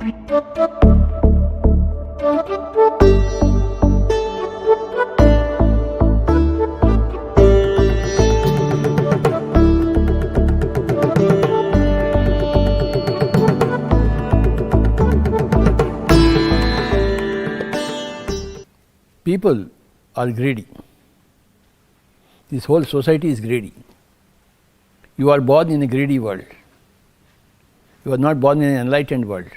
People are greedy. This whole society is greedy. You are born in a greedy world. You are not born in an enlightened world.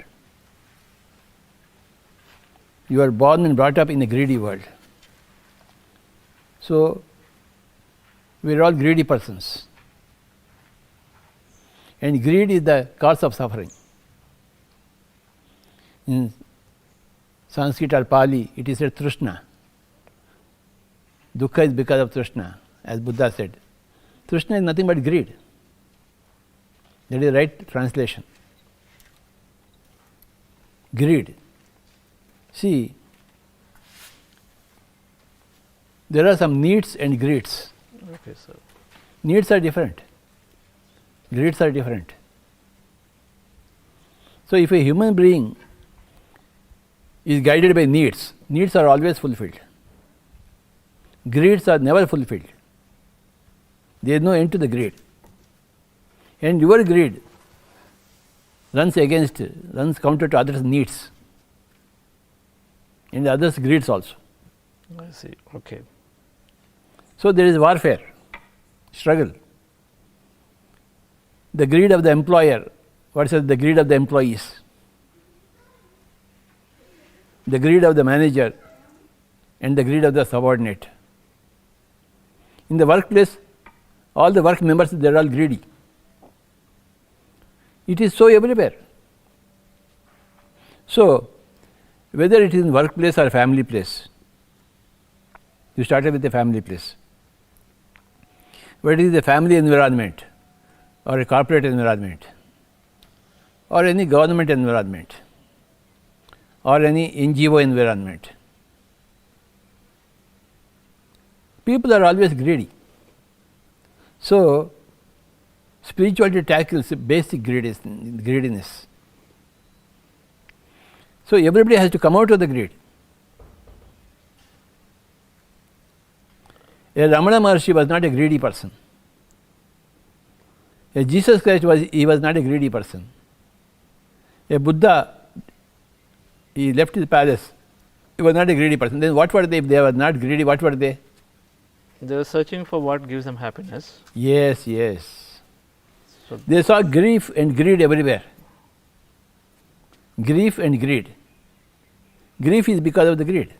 You are born and brought up in a greedy world. So, we are all greedy persons. And greed is the cause of suffering. In Sanskrit or Pali, it is said Trishna. Dukkha is because of Trishna, as Buddha said. Trishna is nothing but greed. That is the right translation. Greed. See, there are some needs and greeds. Okay, sir. Needs are different. Greeds are different. So, if a human being is guided by needs, needs are always fulfilled. Greeds are never fulfilled. There is no end to the greed. And your greed runs counter to others' needs and others' greeds also. I see. Okay. So, there is warfare, struggle. The greed of the employer versus the greed of the employees. The greed of the manager and the greed of the subordinate. In the workplace, all the work members, they are all greedy. It is so everywhere. So, whether it is in workplace or family place, you started with a family place. Whether it is a family environment or a corporate environment or any government environment or any NGO environment, people are always greedy. So, spirituality tackles basic greediness. So, everybody has to come out of the greed. A Ramana Maharshi was not a greedy person. A Jesus Christ was not a greedy person. A Buddha, he left his palace, he was not a greedy person. Then what were they? If they were not greedy, what were they? They were searching for what gives them happiness. Yes, yes. So they saw grief and greed everywhere. Grief and greed. Grief is because of the greed.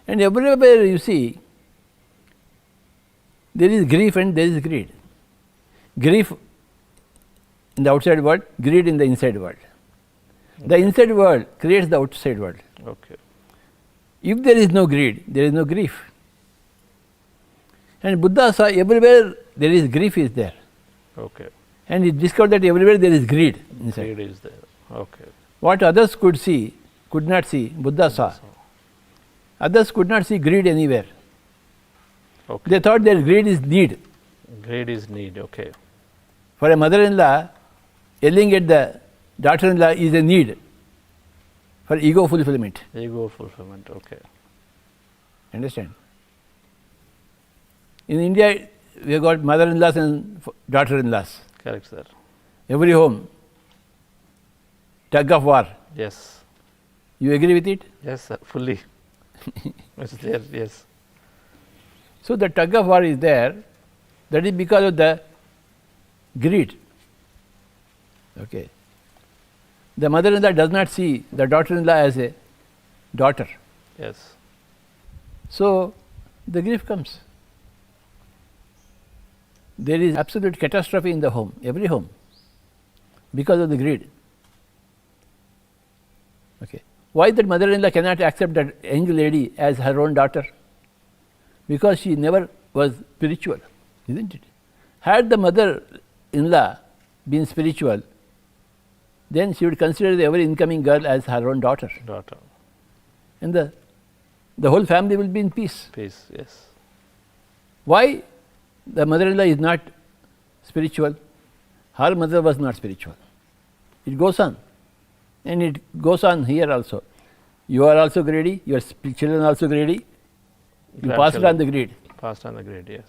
And everywhere you see, there is grief and there is greed. Grief in the outside world, greed in the inside world. Okay. The inside world creates the outside world. Okay. If there is no greed, there is no grief. And Buddha saw everywhere there is grief is there. Okay. And he discovered that everywhere there is greed inside. Greed is there. Okay. What others could not see, Buddha saw. Others could not see greed anywhere. Okay. They thought that greed is need. Greed is need, okay. For a mother-in-law, yelling at the daughter-in-law is a need for ego fulfillment. Ego fulfillment, okay. Understand? In India, we have got mother-in-laws and daughter-in-laws. Correct, sir. Every home, tug of war. Yes. You agree with it? Yes, sir, fully. It's there, yes. So, the tug of war is there, that is because of the greed. Okay. The mother-in-law does not see the daughter-in-law as a daughter. Yes. So, the grief comes. There is absolute catastrophe in the home, every home, because of the greed. Okay. Why that mother-in-law cannot accept that young lady as her own daughter? Because she never was spiritual, isn't it? Had the mother-in-law been spiritual, then she would consider every incoming girl as her own daughter. And the whole family will be in peace. Peace, yes. Why the mother-in-law is not spiritual? Her mother was not spiritual. It goes on. And it goes on here also. You are also greedy, your children are also greedy, you pass it on the greed. Passed on the greed, yes.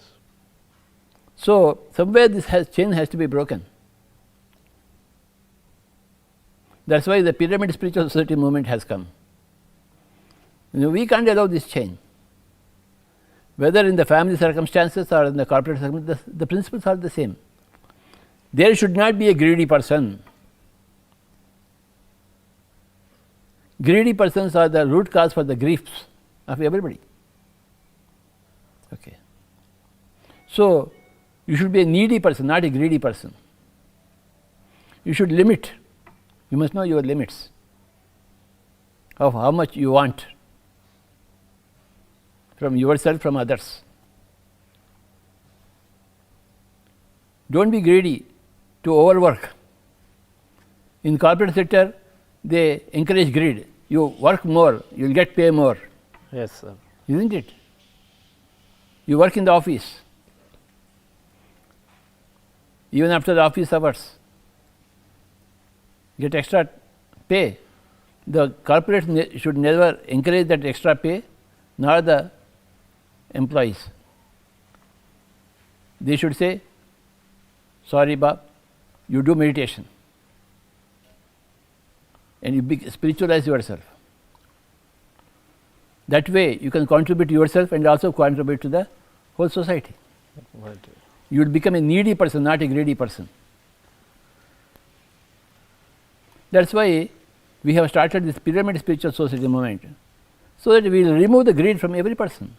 So, somewhere this chain has to be broken. That is why the pyramid spiritual society movement has come. We can't allow this chain. Whether in the family circumstances or in the corporate circumstances, the principles are the same. There should not be a greedy person. Greedy persons are the root cause for the griefs of everybody. Okay. So, you should be a needy person, not a greedy person. You should limit. You must know your limits of how much you want from yourself, from others. Don't be greedy to overwork. In corporate sector, they encourage greed. You work more, you will get pay more. Yes, sir. Isn't it? You work in the office, even after the office hours, get extra pay. The corporate should never encourage that extra pay, nor the employees. They should say, sorry Bob, you do meditation and you spiritualize yourself. That way you can contribute to yourself and also contribute to the whole society. Right. You will become a needy person, not a greedy person. That is why we have started this pyramid spiritual society movement, so that we will remove the greed from every person.